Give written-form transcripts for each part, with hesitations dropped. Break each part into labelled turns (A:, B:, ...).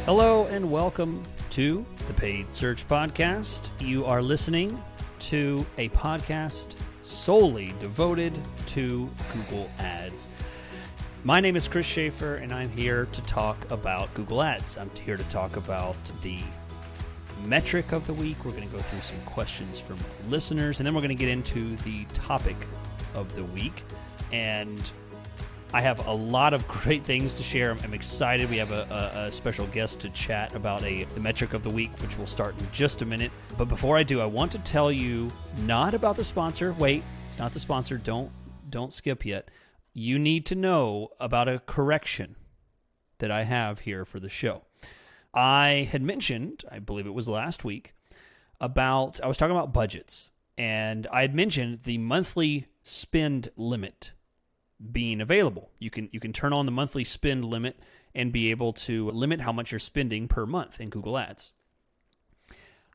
A: Hello and welcome to the Paid Search Podcast. You are listening to a podcast solely devoted to Google Ads. My name is Chris Schaefer, and I'm here to talk about Google Ads. I'm here to talk about the metric of the week. We're going to go through some questions from listeners, and then we're going to get into the topic of the week. And I have a lot of great things to share. I'm excited. We have a special guest to chat about the metric of the week, which will start in just a minute. But before I do, I want to tell you not about the sponsor. Wait, it's not the sponsor. Don't skip yet. You need to know about a correction that I have here for the show. I had mentioned, I believe it was last week, I was talking about budgets, and I had mentioned the monthly spend limit being available. You can turn on the monthly spend limit and be able to limit how much you're spending per month in Google Ads.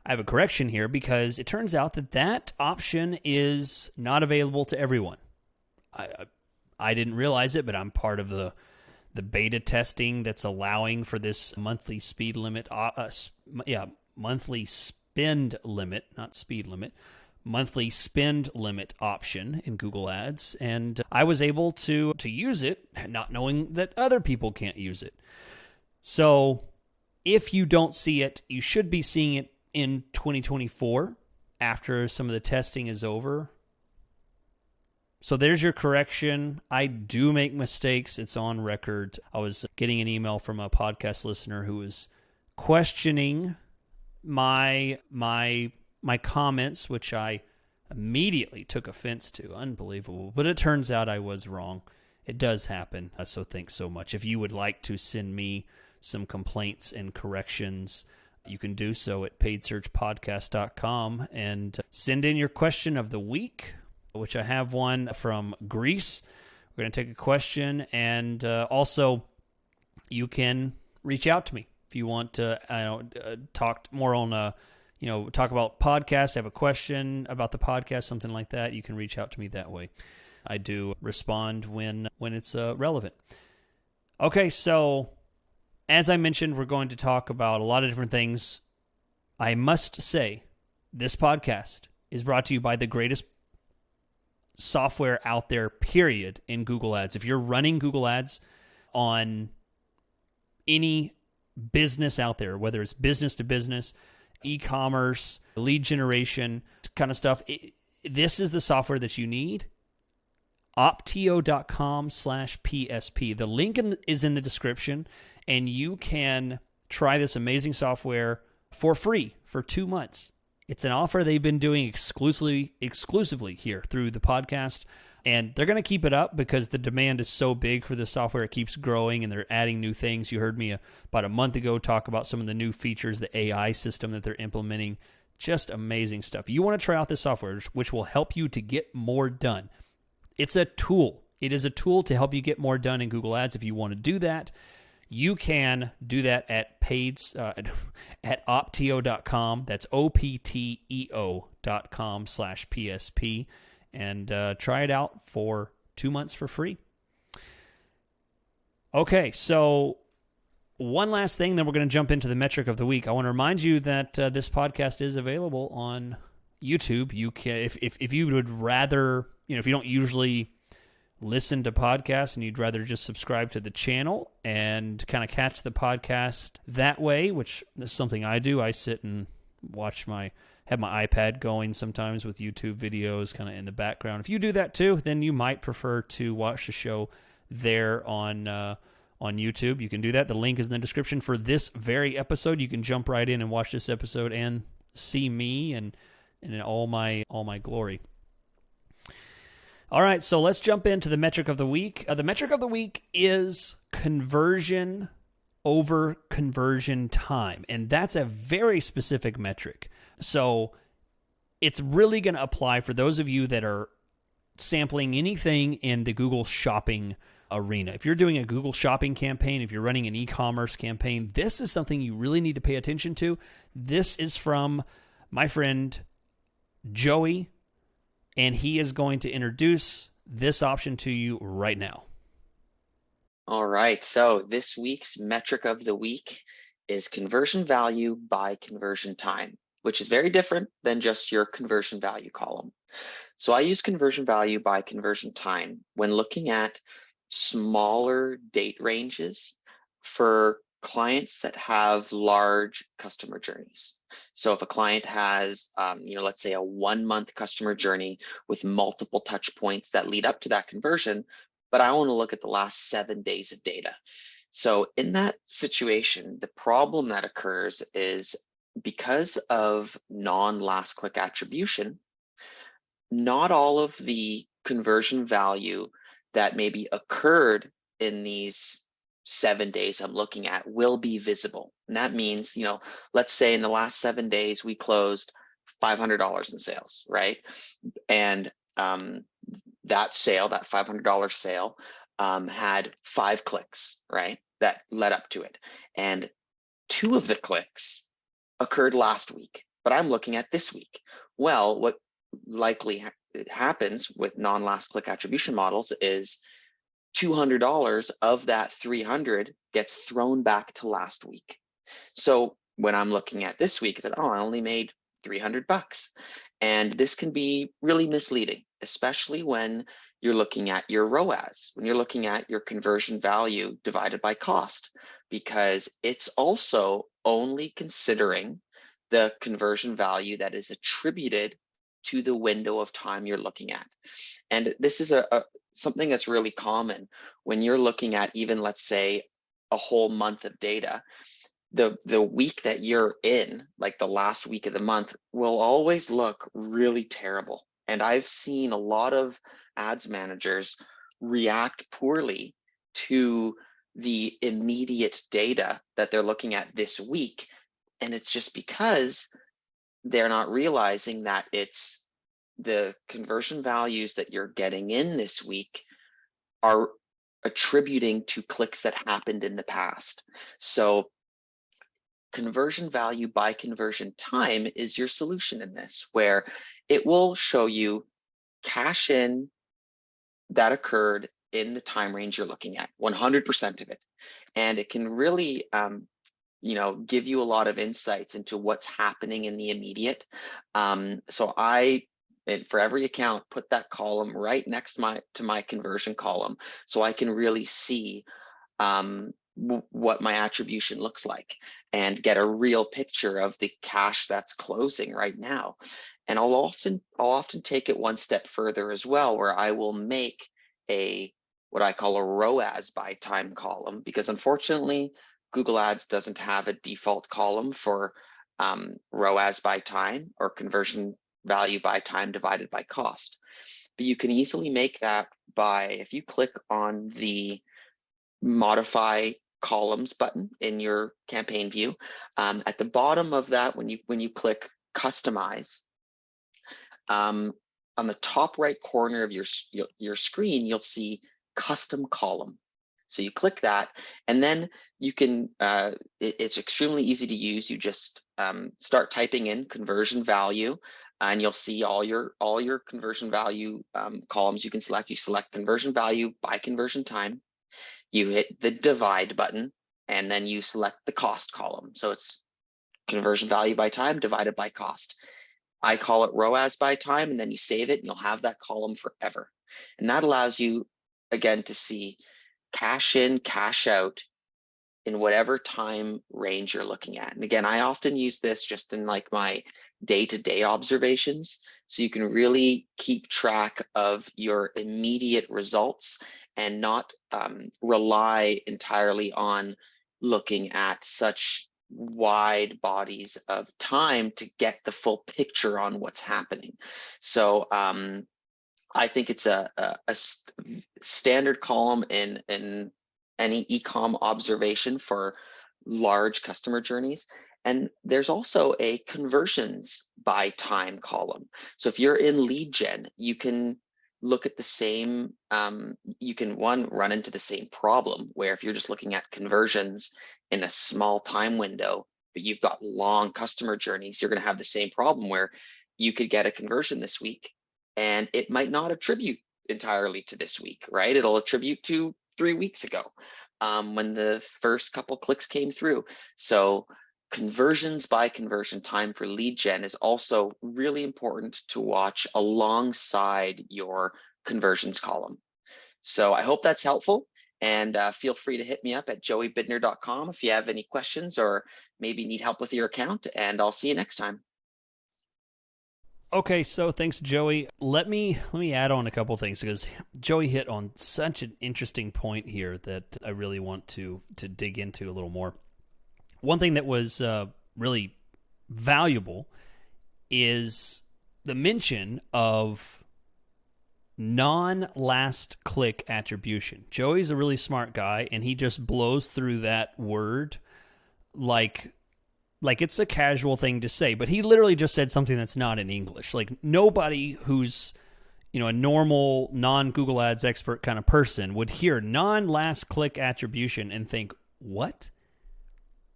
A: I have a correction here because it turns out that option is not available to everyone. I didn't realize it, but I'm part of the beta testing that's allowing for this monthly speed limit. Monthly spend limit, not speed limit. Monthly spend limit option in Google Ads, and I was able to use it, not knowing that other people can't use it. So if you don't see it, you should be seeing it in 2024 after some of the testing is over. So there's your correction. I do make mistakes. It's on record. I was getting an email from a podcast listener who was questioning my comments, which I immediately took offense to. Unbelievable. But it turns out I was wrong. It does happen. So thanks so much. If you would like to send me some complaints and corrections, you can do so at paidsearchpodcast.com and send in your question of the week, which I have one from Greece. We're going to take a question, and also you can reach out to me if you want to talk more on talk about podcasts, have a question about the podcast, something like that. You can reach out to me that way. I do respond when it's relevant. Okay, so as I mentioned, we're going to talk about a lot of different things. I must say, this podcast is brought to you by the greatest software out there, period, in Google Ads. If you're running Google Ads on any business out there, whether it's business to business, e-commerce, lead generation kind of stuff, this is the software that you need. Optio.com/PSP. The link is in the description, and you can try this amazing software for free for 2 months. It's an offer they've been doing exclusively here through the podcast, and they're going to keep it up because the demand is so big for the software. It keeps growing, and they're adding new things. You heard me about a month ago talk about some of the new features, the AI system that they're implementing. Just amazing stuff. You want to try out this software, which will help you to get more done. It's a tool. It is a tool to help you get more done in Google Ads. If you want to do that, you can do that at at optio.com. That's opteo.com/PSP. And try it out for 2 months for free. Okay, so one last thing, then we're going to jump into the metric of the week. I want to remind you that this podcast is available on YouTube. You can, if you would rather, if you don't usually listen to podcasts and you'd rather just subscribe to the channel and kind of catch the podcast that way, which is something I do. I sit and have my iPad going sometimes with YouTube videos kind of in the background. If you do that too, then you might prefer to watch the show there on YouTube. You can do that. The link is in the description for this very episode. You can jump right in and watch this episode and see me and in all my glory. All right, so let's jump into the metric of the week. The metric of the week is conversion over conversion time, and that's a very specific metric. So it's really going to apply for those of you that are sampling anything in the Google Shopping arena. If you're doing a Google Shopping campaign, if you're running an e-commerce campaign, this is something you really need to pay attention to. This is from my friend Joey, and he is going to introduce this option to you right now.
B: All right, so this week's metric of the week is conversion value by conversion time, which is very different than just your conversion value column. So I use conversion value by conversion time when looking at smaller date ranges for clients that have large customer journeys. So if a client has, let's say a 1 month customer journey with multiple touch points that lead up to that conversion, but I want to look at the last 7 days of data. So in that situation, the problem that occurs is because of non-last click attribution, not all of the conversion value that maybe occurred in these 7 days I'm looking at will be visible. And that means, let's say in the last 7 days, we closed $500 in sales, right? And that sale, that $500 sale, had 5 clicks, right? That led up to it. And 2 of the clicks occurred last week, but I'm looking at this week. Well, what likely happens with non-last click attribution models is $200 of that 300 gets thrown back to last week. So when I'm looking at this week, I said, oh, I only made $300. And this can be really misleading, especially when you're looking at your ROAS, when you're looking at your conversion value divided by cost, because it's also only considering the conversion value that is attributed to the window of time you're looking at. And this is something that's really common when you're looking at even, let's say, a whole month of data. The week that you're in, like the last week of the month, will always look really terrible. And I've seen a lot of ads managers react poorly to the immediate data that they're looking at this week. And it's just because they're not realizing that it's the conversion values that you're getting in this week are attributing to clicks that happened in the past. So conversion value by conversion time is your solution in this, where it will show you cash in that occurred in the time range you're looking at, 100% of it. And it can really give you a lot of insights into what's happening in the immediate. So for every account, put that column right next to my conversion column, so I can really see what my attribution looks like and get a real picture of the cash that's closing right now. And I'll often take it one step further as well, where I will make what I call a ROAS by time column, because unfortunately Google Ads doesn't have a default column for ROAS by time, or conversion value by time divided by cost. But you can easily make that by, if you click on the modify columns button in your campaign view, at the bottom of that, when you click customize, on the top right corner of your screen, you'll see custom column. So you click that, and then you can, it's extremely easy to use. You just start typing in conversion value, and you'll see all your conversion value columns you can select. You select conversion value by conversion time. You hit the divide button, and then you select the cost column. So it's conversion value by time divided by cost. I call it ROAS by time, and then you save it and you'll have that column forever. And that allows you, again, to see cash in, cash out in whatever time range you're looking at. And again, I often use this just in like my day-to-day observations, so you can really keep track of your immediate results and not rely entirely on looking at such wide bodies of time to get the full picture on what's happening. So I think it's a standard column in any e-com observation for large customer journeys. And there's also a conversions by time column. So if you're in lead gen, you can look at the same, you can run into the same problem, where if you're just looking at conversions in a small time window, but you've got long customer journeys, you're going to have the same problem where you could get a conversion this week and it might not attribute entirely to this week, right? It'll attribute to 3 weeks ago. when the first couple clicks came through. So conversions by conversion time for lead gen is also really important to watch alongside your conversions column. So I hope that's helpful. And feel free to hit me up at joeybidner.com if you have any questions or maybe need help with your account. And I'll see you next time.
A: Okay, so thanks, Joey. Let me add on a couple things because Joey hit on such an interesting point here that I really want to dig into a little more. One thing that was really valuable is the mention of non-last click attribution. Joey's a really smart guy, and he just blows through that word like it's a casual thing to say, but he literally just said something that's not in English. Like nobody who's, a normal non-Google Ads expert kind of person would hear non-last click attribution and think, what?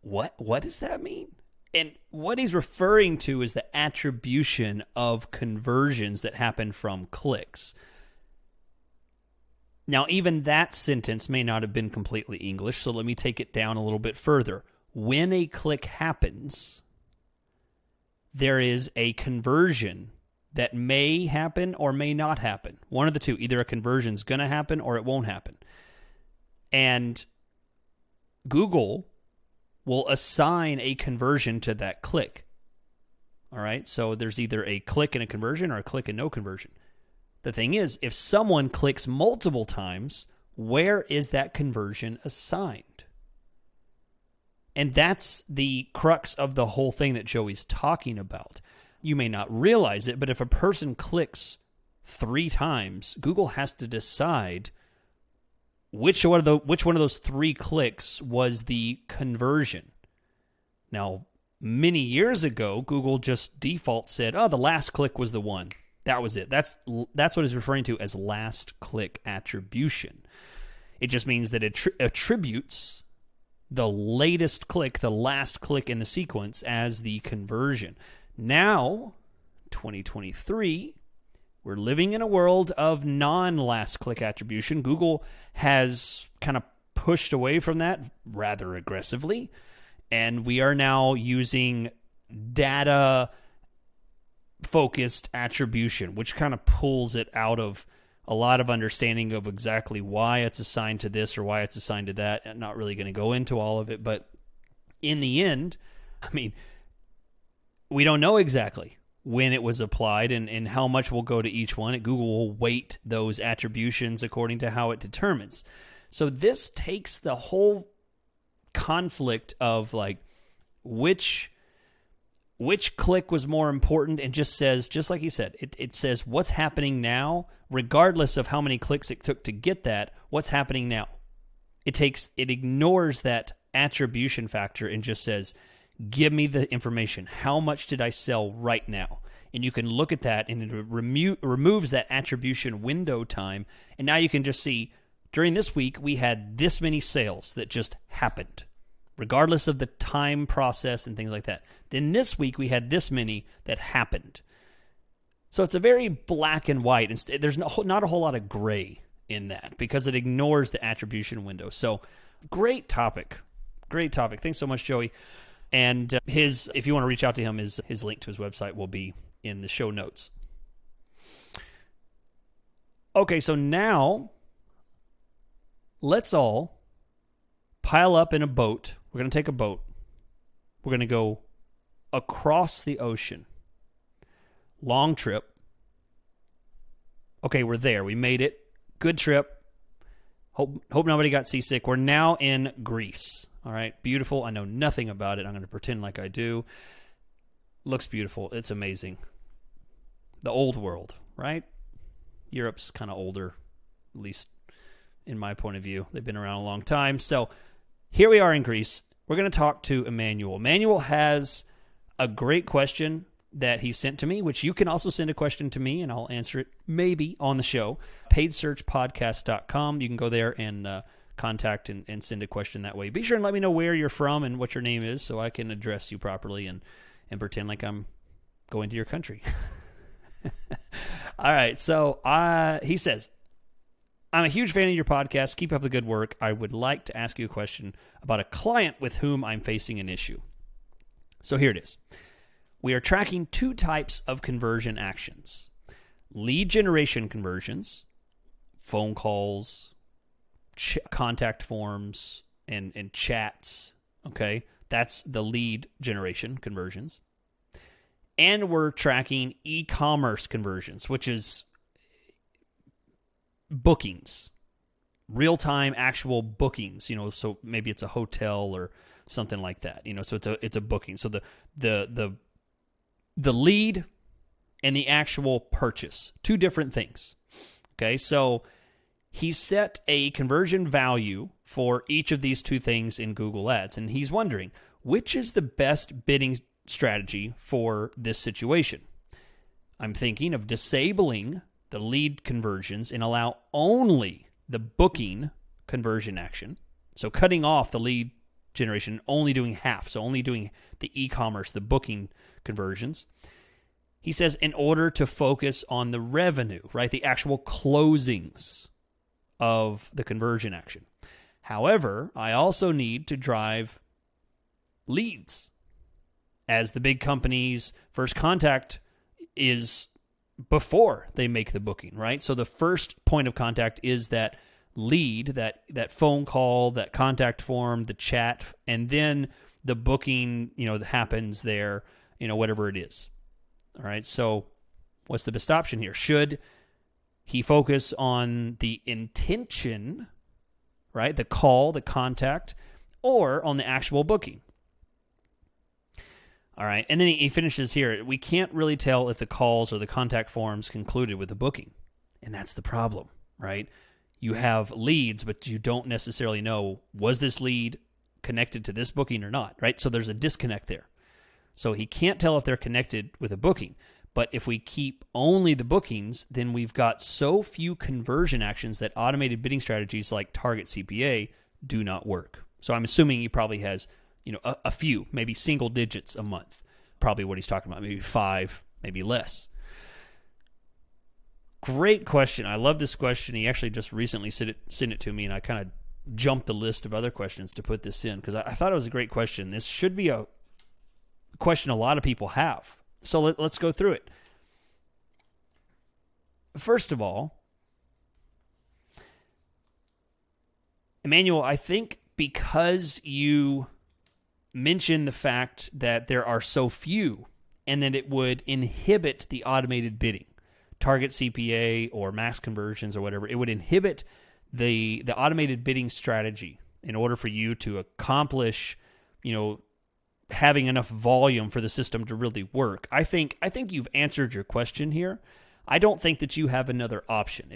A: What does that mean? And what he's referring to is the attribution of conversions that happen from clicks. Now, even that sentence may not have been completely English, so let me take it down a little bit further. When a click happens, there is a conversion that may happen or may not happen. One of the two. Either a conversion is going to happen or it won't happen. And Google will assign a conversion to that click. All right? So there's either a click and a conversion or a click and no conversion. The thing is, if someone clicks multiple times, where is that conversion assigned? And that's the crux of the whole thing that Joey's talking about. You may not realize it, but if a person clicks 3 times, Google has to decide which one of those 3 clicks was the conversion. Now, many years ago, Google just default said, "Oh, the last click was the one." That was it. That's what it's referring to as last click attribution. It just means that it attributes the latest click, the last click in the sequence, as the conversion. Now, 2023, we're living in a world of non-last click attribution. Google has kind of pushed away from that rather aggressively, and we are now using data-focused attribution, which kind of pulls it out of a lot of understanding of exactly why it's assigned to this or why it's assigned to that. I'm not really going to go into all of it, but in the end, I mean, we don't know exactly when it was applied and how much will go to each one. Google will weight those attributions according to how it determines. So this takes the whole conflict of like which click was more important and just says, just like he said, it says what's happening now, regardless of how many clicks it took to get that, what's happening now. It ignores that attribution factor and just says, give me the information. How much did I sell right now? And you can look at that and it removes that attribution window time. And now you can just see, during this week, we had this many sales that just happened, regardless of the time process and things like that. Then this week, we had this many that happened. So it's a very black and white. There's not a whole lot of gray in that because it ignores the attribution window. So great topic. Great topic. Thanks so much, Joey. And if you want to reach out to him, his link to his website will be in the show notes. Okay, so now let's all pile up in a boat. We're going to take a boat. We're going to go across the ocean. Long trip. Okay, we're there. We made it. Good trip. Hope nobody got seasick. We're now in Greece. All right, beautiful. I know nothing about it. I'm going to pretend like I do. Looks beautiful. It's amazing. The old world, right? Europe's kind of older, at least in my point of view. They've been around a long time. So here we are in Greece. We're going to talk to Emmanuel. Emmanuel has a great question that he sent to me, which you can also send a question to me, and I'll answer it maybe on the show. PaidSearchPodcast.com. You can go there and contact and send a question that way. Be sure and let me know where you're from and what your name is so I can address you properly and pretend like I'm going to your country. All right, so he says, I'm a huge fan of your podcast. Keep up the good work. I would like to ask you a question about a client with whom I'm facing an issue. So here it is. We are tracking two types of conversion actions. Lead generation conversions, phone calls, contact forms, and chats, okay? That's the lead generation conversions. And we're tracking e-commerce conversions, which is bookings, real-time actual bookings, so maybe it's a hotel or something like that, so it's a booking. So the lead and the actual purchase, two different things. Okay, so he set a conversion value for each of these two things in Google Ads, and he's wondering, which is the best bidding strategy for this situation? I'm thinking of disabling the lead conversions and allow only the booking conversion action. So cutting off the lead generation, only doing half. So only doing the e-commerce, the booking conversions. He says in order to focus on the revenue, right? The actual closings of the conversion action. However, I also need to drive leads, as the big companies' first contact is before they make the booking, right? So the first point of contact is that lead, that phone call, that contact form, the chat, and then the booking, that happens there, whatever it is. All right, so what's the best option here? Should he focus on the intention, right? The call, the contact, or on the actual booking? All right, and then he finishes here. We can't really tell if the calls or the contact forms concluded with the booking. And that's the problem, right? You have leads, but you don't necessarily know, was this lead connected to this booking or not, right? So there's a disconnect there. So he can't tell if they're connected with a booking. But if we keep only the bookings, then we've got so few conversion actions that automated bidding strategies like Target CPA do not work. So I'm assuming he probably has a few, maybe single digits a month. Probably what he's talking about, maybe 5, maybe less. Great question. I love this question. He actually just recently sent it to me, and I kind of jumped the list of other questions to put this in because I thought it was a great question. This should be a question a lot of people have. So let's go through it. First of all, Emmanuel, I think because you mentioned the fact that there are so few and that it would inhibit the automated bidding, Target CPA or max conversions or whatever, it would inhibit the automated bidding strategy in order for you to accomplish, having enough volume for the system to really work. I think you've answered your question here. I don't think that you have another option.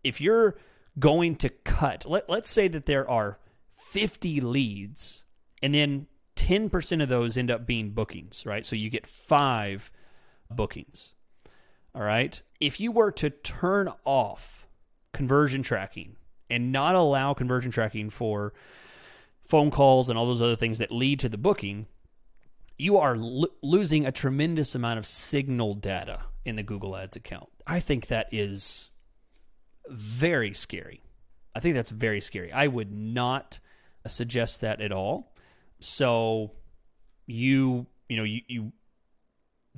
A: If you're going to cut, let's say that there are 50 leads and then 10% of those end up being bookings, right? So you get 5 bookings. All right. If you were to turn off conversion tracking and not allow conversion tracking for phone calls and all those other things that lead to the booking, you are losing a tremendous amount of signal data in the Google Ads account. I think that is very scary. I think that's very scary. I would not suggest that at all. So you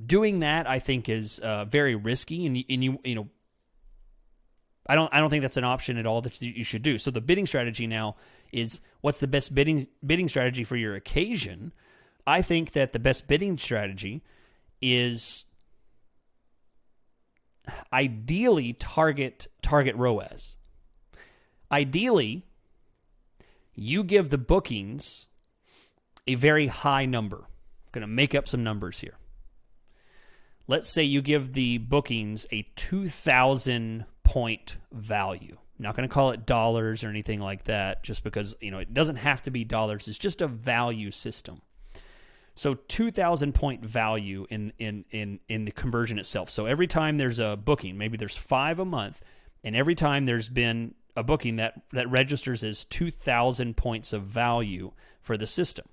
A: doing that, I think, is very risky, and you I don't think that's an option at all that you should do. So the bidding strategy now is, what's the best bidding strategy for your occasion? I think that the best bidding strategy is ideally target ROAS. Ideally, you give the bookings a very high number. I'm going to make up some numbers here. Let's say you give the bookings a 2,000 point value. I'm not going to call it dollars or anything like that, just because it doesn't have to be dollars. It's just a value system. So 2,000 point value in the conversion itself. So every time there's a booking, maybe there's 5 a month, and every time there's been a booking that registers as 2,000 points of value for the system.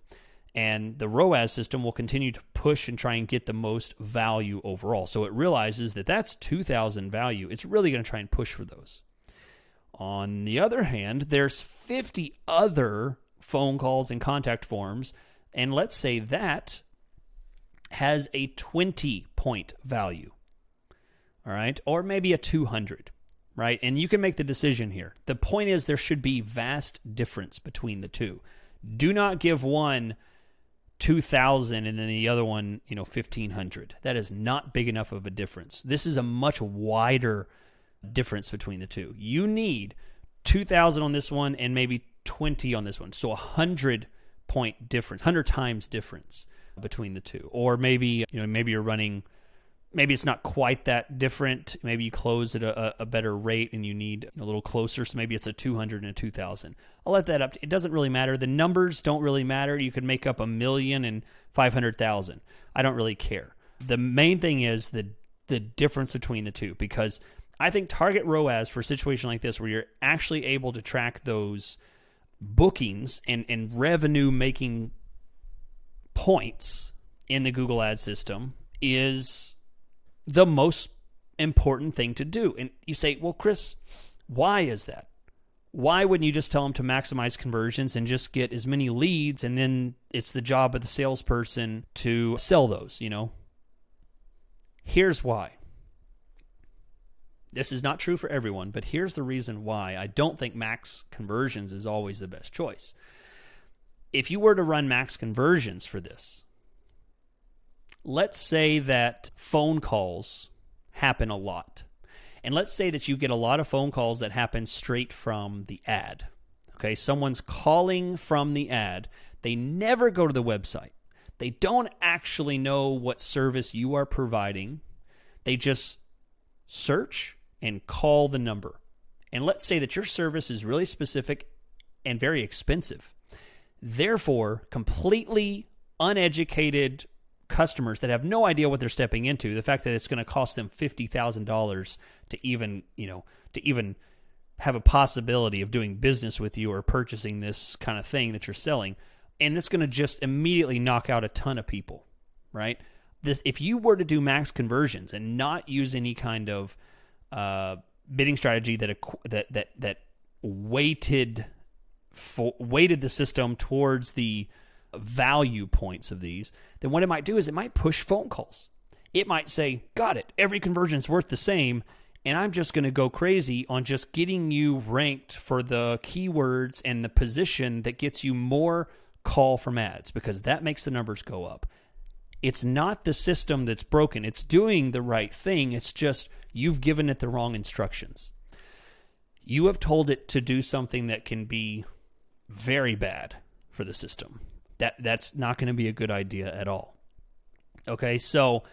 A: And the ROAS system will continue to push and try and get the most value overall. So it realizes that that's 2,000 value. It's really going to try and push for those. On the other hand, there's 50 other phone calls and contact forms, and let's say that has a 20-point value, all right? Or maybe a 200, right? And you can make the decision here. The point is there should be vast difference between the two. Do not give one 2,000 and then the other one, 1,500. That is not big enough of a difference. This is a much wider difference between the two. You need 2,000 on this one and maybe 20 on this one. So 100-point difference, 100 times difference between the two. Or maybe, maybe you're running, maybe it's not quite that different. Maybe you close at a better rate and you need a little closer. So maybe it's a 200 and a 2,000. I'll let that up. It doesn't really matter. The numbers don't really matter. You could make up 1,000,000 and 500,000. I don't really care. The main thing is the difference between the two, because I think target ROAS for a situation like this where you're actually able to track those bookings and revenue making points in the Google Ads system is the most important thing to do. And you say, well, Chris, why is that? Why wouldn't you just tell them to maximize conversions and just get as many leads, and then it's the job of the salesperson to sell those, Here's why. This is not true for everyone, but here's the reason why I don't think max conversions is always the best choice. If you were to run max conversions for this, let's say that phone calls happen a lot. And let's say that you get a lot of phone calls that happen straight from the ad. Okay, someone's calling from the ad. They never go to the website. They don't actually know what service you are providing. They just search and call the number. And let's say that your service is really specific and very expensive. Therefore, completely uneducated customers that have no idea what they're stepping into, the fact that it's going to cost them $50,000 to even have a possibility of doing business with you or purchasing this kind of thing that you're selling, and it's going to just immediately knock out a ton of people, right? If you were to do max conversions and not use any kind of bidding strategy that weighted the system towards the value points of these, then what it might do is it might push phone calls. It might say, got it, every conversion is worth the same, and I'm just going to go crazy on just getting you ranked for the keywords and the position that gets you more call from ads, because that makes the numbers go up. It's not the system that's broken. It's doing the right thing. It's just you've given it the wrong instructions. You have told it to do something that can be very bad for the system. That's not going to be a good idea at all. Okay, so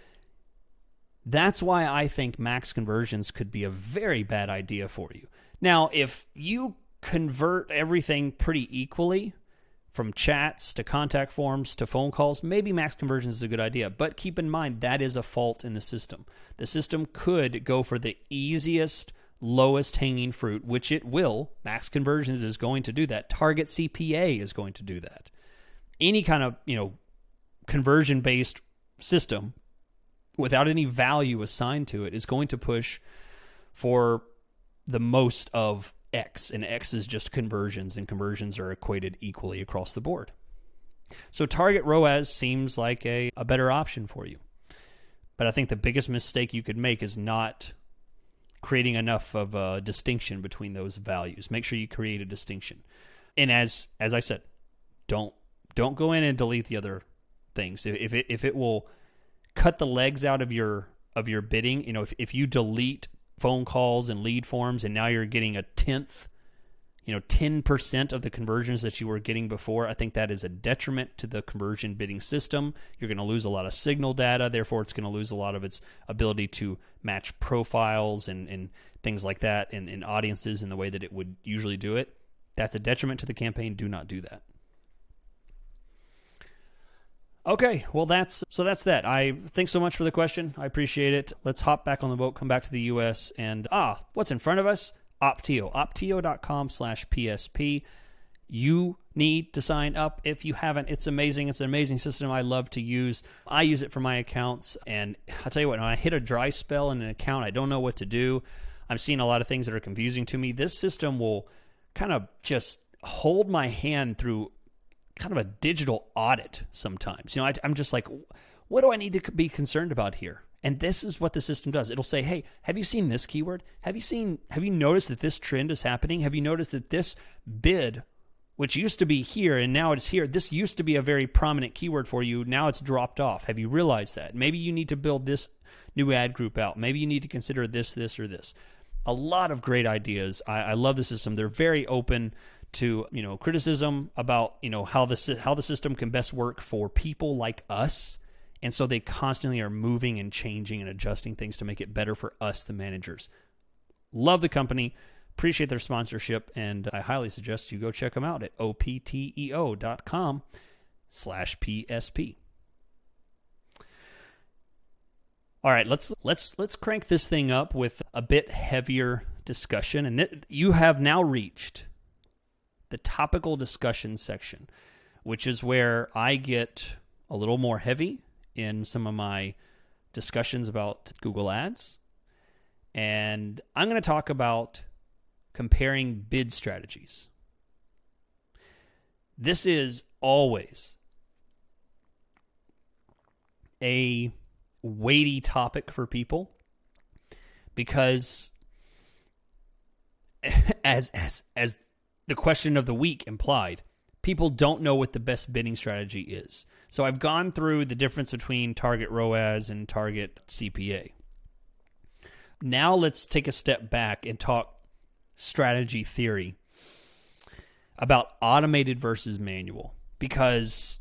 A: that's why I think max conversions could be a very bad idea for you. Now, if you convert everything pretty equally, from chats to contact forms to phone calls, maybe max conversions is a good idea. But keep in mind, that is a fault in the system. The system could go for the easiest, lowest hanging fruit, which it will. Max conversions is going to do that. Target CPA is going to do that. Any kind of, conversion-based system without any value assigned to it is going to push for the most of X, and X is just conversions, and conversions are equated equally across the board. So target ROAS seems like a better option for you. But I think the biggest mistake you could make is not creating enough of a distinction between those values. Make sure you create a distinction. And as I said, don't go in and delete the other things. If it will cut the legs out of your bidding, if you delete phone calls and lead forms, and now you're getting 10% of the conversions that you were getting before, I think that is a detriment to the conversion bidding system. You're going to lose a lot of signal data. Therefore, it's going to lose a lot of its ability to match profiles and things like that and audiences in the way that it would usually do it. That's a detriment to the campaign. Do not do that. Okay, well, that's that. Thanks so much for the question. I appreciate it. Let's hop back on the boat, come back to the U.S., and what's in front of us? Opteo. Opteo.com/PSP. You need to sign up if you haven't. It's amazing. It's an amazing system I love to use. I use it for my accounts, and I'll tell you what, when I hit a dry spell in an account, I don't know what to do, I'm seeing a lot of things that are confusing to me. This system will kind of just hold my hand through kind of a digital audit sometimes. I'm just like, what do I need to be concerned about here? And this is what the system does. It'll say, hey, have you seen this keyword? Have you noticed that this trend is happening? Have you noticed that this bid, which used to be here and now it's here, this used to be a very prominent keyword for you. Now it's dropped off. Have you realized that? Maybe you need to build this new ad group out. Maybe you need to consider this, or this. A lot of great ideas. I love the system. They're very open to criticism about how the system can best work for people like us. And so they constantly are moving and changing and adjusting things to make it better for us, the managers. Love the company. Appreciate their sponsorship. And I highly suggest you go check them out at opteo.com/PSP. All right, let's crank this thing up with a bit heavier discussion. And you have now reached the topical discussion section, which is where I get a little more heavy in some of my discussions about Google Ads. And I'm going to talk about comparing bid strategies. This is always a weighty topic for people because as the question of the week implied, people don't know what the best bidding strategy is. So I've gone through the difference between target ROAS and target CPA. Now let's take a step back and talk strategy theory about automated versus manual, because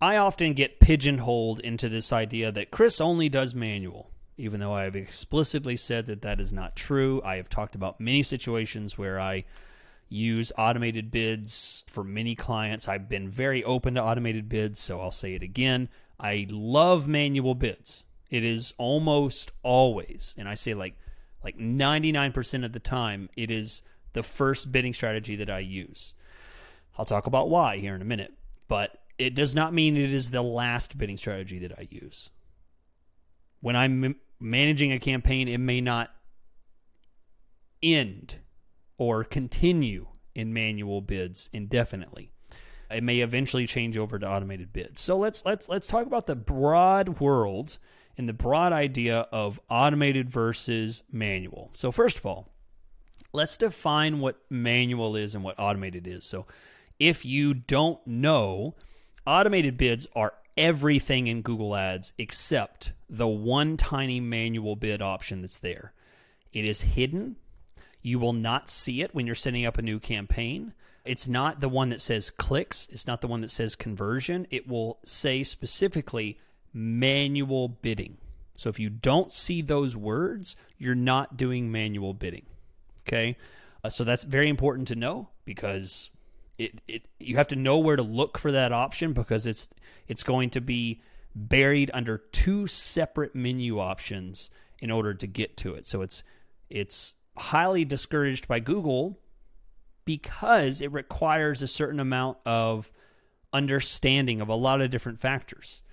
A: I often get pigeonholed into this idea that Chris only does manual, even though I have explicitly said that that is not true. I have talked about many situations where I use automated bids for many clients. I've been very open to automated bids, so I'll say it again. I love manual bids. It is almost always, and I say like 99% of the time, it is the first bidding strategy that I use. I'll talk about why here in a minute, but it does not mean it is the last bidding strategy that I use. When I'm managing a campaign, it may not end or continue in manual bids indefinitely. It may eventually change over to automated bids. So let's talk about the broad world and the broad idea of automated versus manual. So first of all, let's define what manual is and what automated is. So if you don't know, automated bids are everything in Google Ads except the one tiny manual bid option that's there. It is hidden. You will not see it when you're setting up a new campaign. It's not the one that says clicks. It's not the one that says conversion. It will say specifically manual bidding. So if you don't see those words, you're not doing manual bidding. Okay? So that's very important to know, because you have to know where to look for that option, because it's going to be buried under two separate menu options in order to get to it. So it's highly discouraged by Google because it requires a certain amount of understanding of a lot of different factors.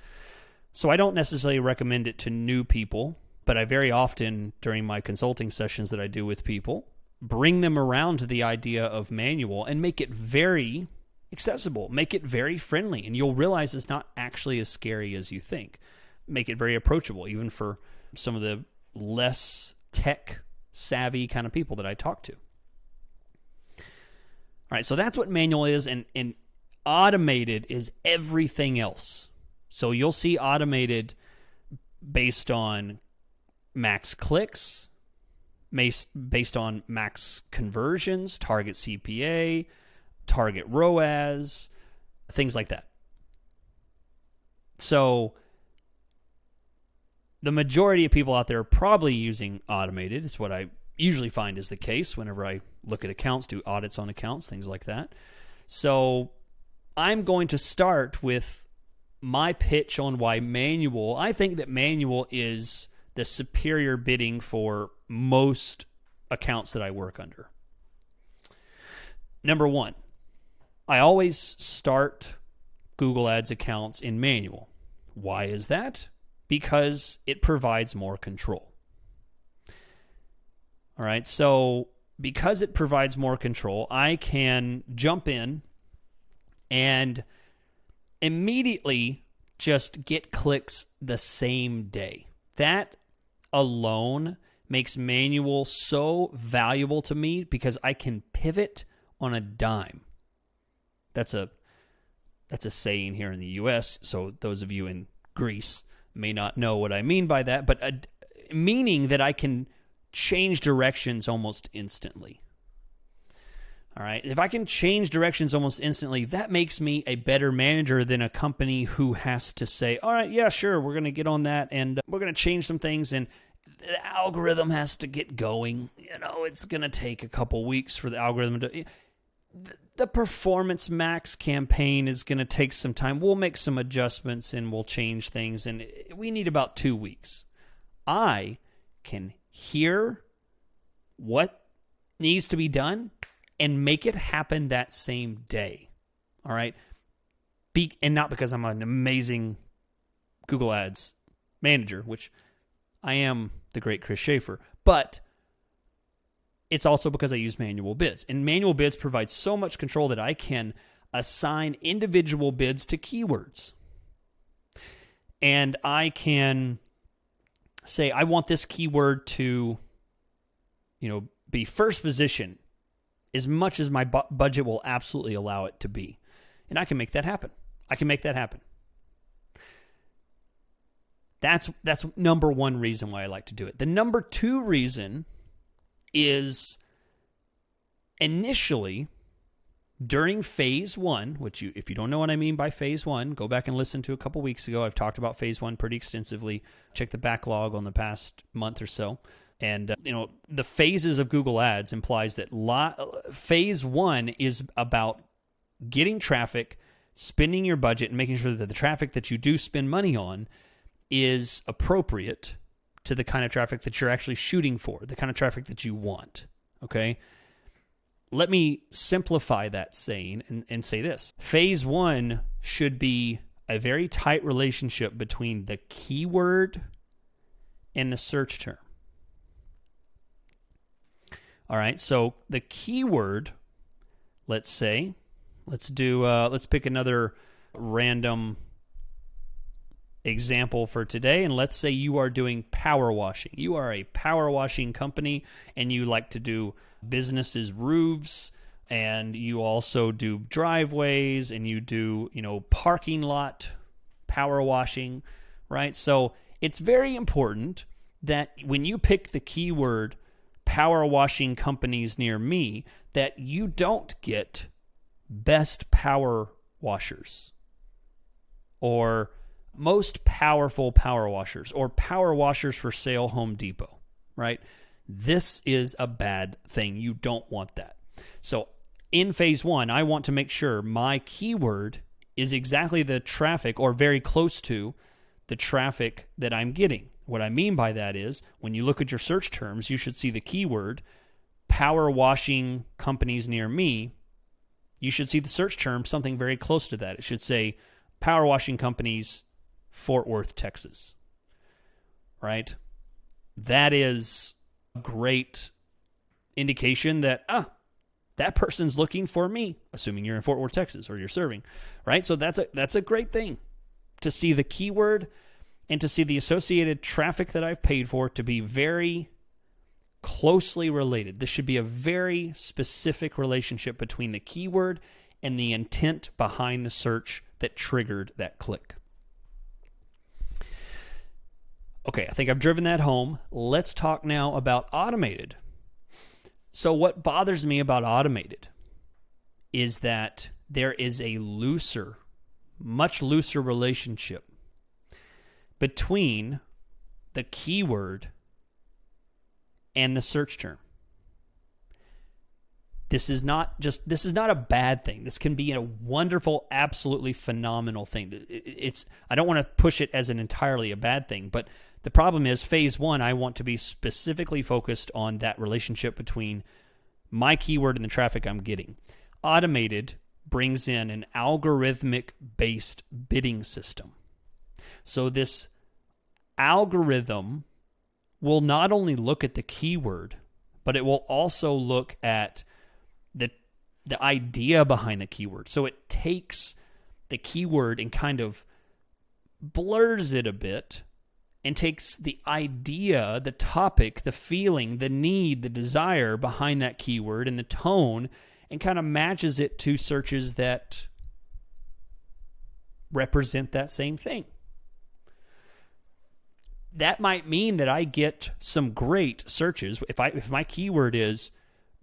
A: So I don't necessarily recommend it to new people, but I very often, during my consulting sessions that I do with people, bring them around to the idea of manual and make it very accessible, make it very friendly, and you'll realize it's not actually as scary as you think. Make it very approachable, even for some of the less tech savvy kind of people that I talk to. All right, so that's what manual is, and automated is everything else. So you'll see automated based on max clicks, based on max conversions, target CPA, target ROAS, things like that. So the majority of people out there are probably using automated. It's what I usually find is the case whenever I look at accounts, do audits on accounts, things like that. So I'm going to start with my pitch on why manual. I think that manual is the superior bidding for most accounts that I work under. Number one, I always start Google Ads accounts in manual. Why is that? because it provides more control. All right, so because it provides more control, I can jump in and immediately just get clicks the same day. That alone makes manual so valuable to me because I can pivot on a dime. That's a saying here in the US, so those of you in Greece may not know what I mean by that, but meaning that I can change directions almost instantly. All right, if I can change directions almost instantly, that makes me a better manager than a company who has to say, all right, yeah, sure, we're going to get on that, and we're going to change some things, and the algorithm has to get going. It's going to take a couple weeks for the algorithm to... The Performance Max campaign is going to take some time. We'll make some adjustments, and we'll change things, and we need about 2 weeks. I can hear what needs to be done and make it happen that same day. All right? And not because I'm an amazing Google Ads manager, which I am the great Chris Schaefer, but it's also because I use manual bids. And manual bids provide so much control that I can assign individual bids to keywords. And I can say, I want this keyword to, be first position as much as my budget will absolutely allow it to be. And I can make that happen. That's number one reason why I like to do it. The number two reason is initially during phase one, which if you don't know what I mean by phase one, go back and listen to a couple weeks ago. I've talked about phase one pretty extensively. Check the backlog on the past month or so. And, the phases of Google Ads implies that phase one is about getting traffic, spending your budget, and making sure that the traffic that you do spend money on is appropriate to the kind of traffic that you're actually shooting for, the kind of traffic that you want, okay? Let me simplify that saying and say this. Phase one should be a very tight relationship between the keyword and the search term. All right, so the keyword, let's pick another random example for today, and let's say you are doing power washing. You are a power washing company, and you like to do businesses' roofs, and you also do driveways, and you do, parking lot power washing, right? So it's very important that when you pick the keyword power washing companies near me, that you don't get best power washers or most powerful power washers or power washers for sale Home Depot, right? This is a bad thing. You don't want that. So in phase one, I want to make sure my keyword is exactly the traffic or very close to the traffic that I'm getting. What I mean by that is when you look at your search terms, you should see the keyword power washing companies near me. You should see the search term something very close to that. It should say power washing companies, Fort Worth, Texas, right? That is a great indication that, that person's looking for me, assuming you're in Fort Worth, Texas, or you're serving, right? So that's a great thing to see the keyword and to see the associated traffic that I've paid for to be very closely related. This should be a very specific relationship between the keyword and the intent behind the search that triggered that click. Okay, I think I've driven that home. Let's talk now about automated. So what bothers me about automated is that there is a much looser relationship between the keyword and the search term. This is not a bad thing. This can be a wonderful, absolutely phenomenal thing. I don't want to push it as an entirely a bad thing, but the problem is phase one, I want to be specifically focused on that relationship between my keyword and the traffic I'm getting. Automated brings in an algorithmic-based bidding system. So this algorithm will not only look at the keyword, but it will also look at the idea behind the keyword. So it takes the keyword and kind of blurs it a bit and takes the idea, the topic, the feeling, the need, the desire behind that keyword and the tone, and kind of matches it to searches that represent that same thing. That might mean that I get some great searches. If my keyword is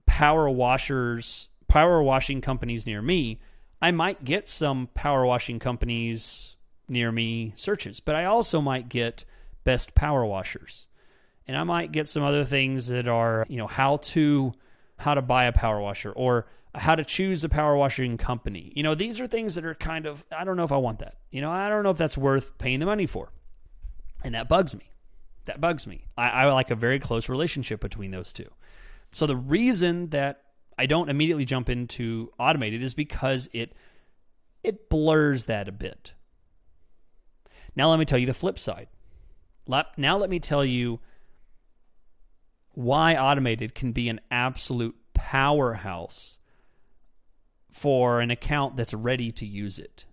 A: power washing companies near me, I might get some power washing companies near me searches, but I also might get best power washers. And I might get some other things that are, how to buy a power washer or how to choose a power washing company. These are things that are kind of, I don't know if I want that. I don't know if that's worth paying the money for. And that bugs me. I like a very close relationship between those two. So the reason that I don't immediately jump into automated is because it blurs that a bit. Now let me tell you the flip side. Now let me tell you why automated can be an absolute powerhouse for an account that's ready to use it.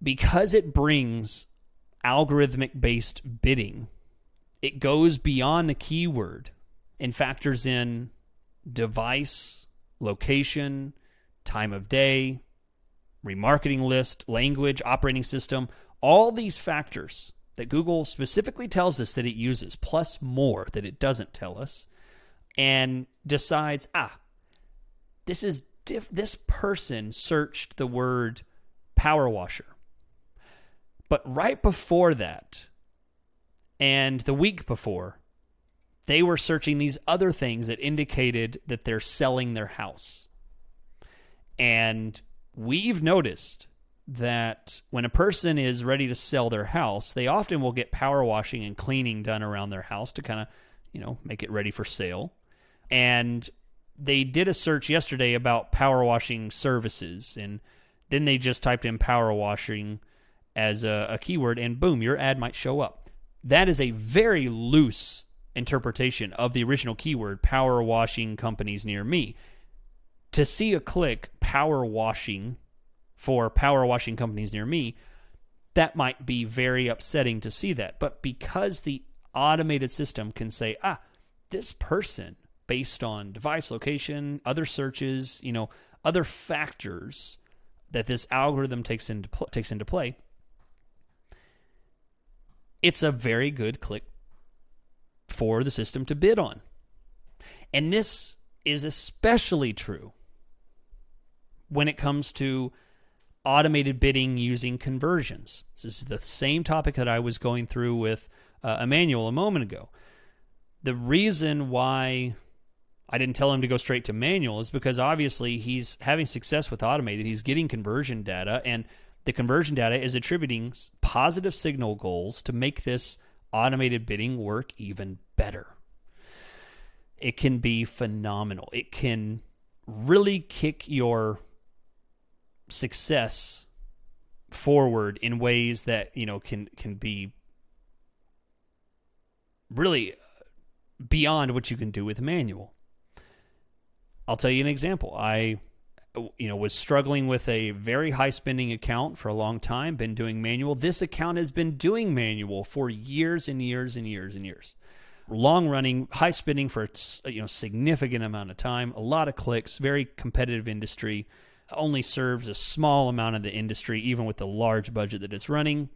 A: Because it brings algorithmic-based bidding, it goes beyond the keyword and factors in device, location, time of day, remarketing list, language, operating system, all these factors that Google specifically tells us that it uses, plus more that it doesn't tell us, and decides, this person searched the word power washer. But right before that, and the week before, they were searching these other things that indicated that they're selling their house. And we've noticed that when a person is ready to sell their house, they often will get power washing and cleaning done around their house to kind of, make it ready for sale. And they did a search yesterday about power washing services, and then they just typed in power washing as a keyword, and boom, your ad might show up. That is a very loose interpretation of the original keyword, power washing companies near me. To see a click, power washing, for power washing companies near me, that might be very upsetting to see that. But because the automated system can say, this person, based on device location, other searches, other factors that this algorithm takes into play, it's a very good click for the system to bid on. And this is especially true when it comes to automated bidding using conversions. This is the same topic that I was going through with Emmanuel a moment ago. The reason why I didn't tell him to go straight to manual is because obviously he's having success with automated. He's getting conversion data, and the conversion data is attributing positive signal goals to make this automated bidding work even better. It can be phenomenal. It can really kick your success forward in ways that can be really beyond what you can do with manual. I'll tell you an example. I was struggling with a very high spending account for a long time, been doing manual. This account has been doing manual for years and years and years and years. Long running, high spending for significant amount of time, a lot of clicks, very competitive industry, only serves a small amount of the industry, even with the large budget that it's running.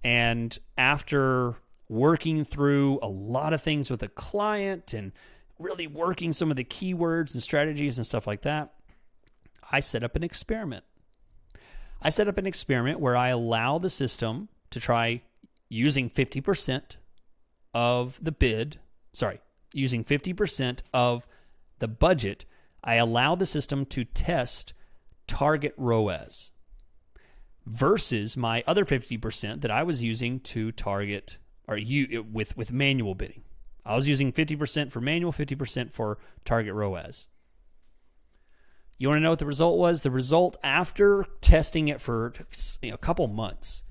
A: And after working through a lot of things with a client and really working some of the keywords and strategies and stuff like that, I set up an experiment. I set up an experiment where I allow the system to try using 50% of the bid, using 50% of the budget. I allow the system to test target ROAS versus my other 50% that I was using to target with manual bidding. I was using 50% for manual, 50% for target ROAS. You want to know what the result was? The result after testing it for a couple months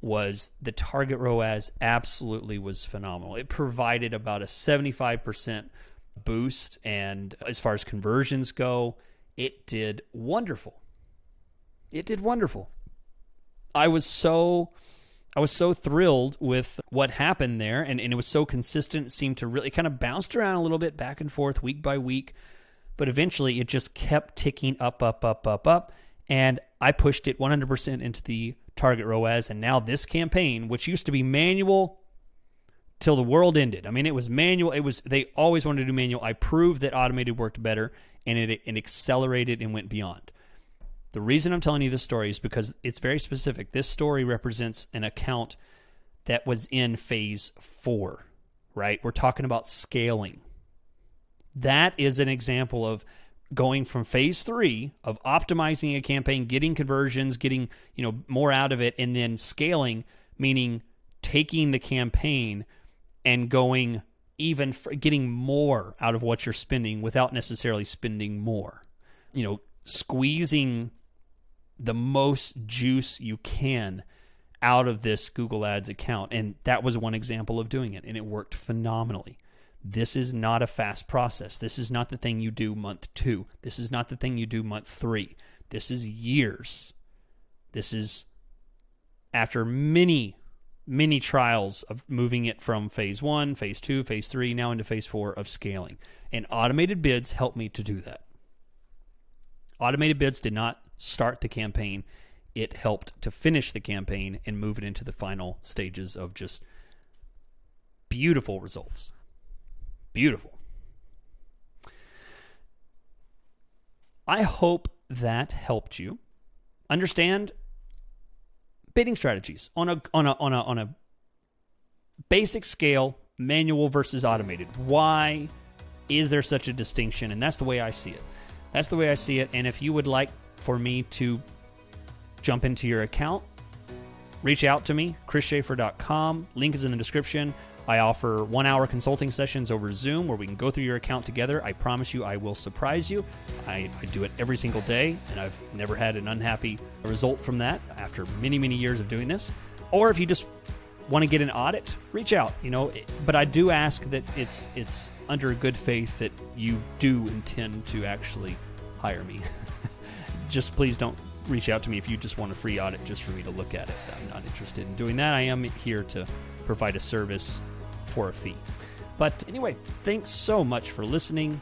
A: was the target ROAS absolutely was phenomenal. It provided about a 75% boost, and as far as conversions go, it did wonderful. It did wonderful. I was so thrilled with what happened there, and it was so consistent. It seemed to really kind of bounced around a little bit back and forth week by week, but eventually it just kept ticking up, and I pushed it 100% into the target ROAS, and now this campaign, which used to be manual till the world ended. I mean, it was manual. They always wanted to do manual. I proved that automated worked better, and it accelerated and went beyond. The reason I'm telling you this story is because it's very specific. This story represents an account that was in phase 4, right? We're talking about scaling. That is an example of going from phase 3 of optimizing a campaign, getting conversions, getting more out of it, and then scaling, meaning taking the campaign and going getting more out of what you're spending without necessarily spending more. Squeezing the most juice you can out of this Google Ads account. And that was one example of doing it, and it worked phenomenally. This is not a fast process. This is not the thing you do month 2. This is not the thing you do month 3. This is years. This is after many trials of moving it from phase 1, phase 2, phase 3, now into phase 4 of scaling. And automated bids helped me to do that. Automated bids did not start the campaign. It helped to finish the campaign and move it into the final stages of just beautiful results. Beautiful. I hope that helped you understand bidding strategies on a basic scale, manual versus automated. Why is there such a distinction? And that's the way I see it. That's the way I see it. And if you would like for me to jump into your account, reach out to me, chrisschaefer.com. Link is in the description. I offer 1-hour consulting sessions over Zoom where we can go through your account together. I promise you I will surprise you. I do it every single day, and I've never had an unhappy result from that after many, many years of doing this. Or if you just want to get an audit, reach out. But I do ask that it's under good faith that you do intend to actually hire me. Just please don't reach out to me if you just want a free audit just for me to look at it. I'm not interested in doing that. I am here to provide a service for a fee. But anyway, thanks so much for listening.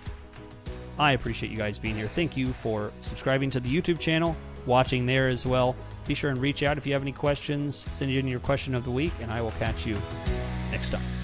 A: I appreciate you guys being here. Thank you for subscribing to the YouTube channel, watching there as well. Be sure and reach out if you have any questions. Send in your question of the week, and I will catch you next time.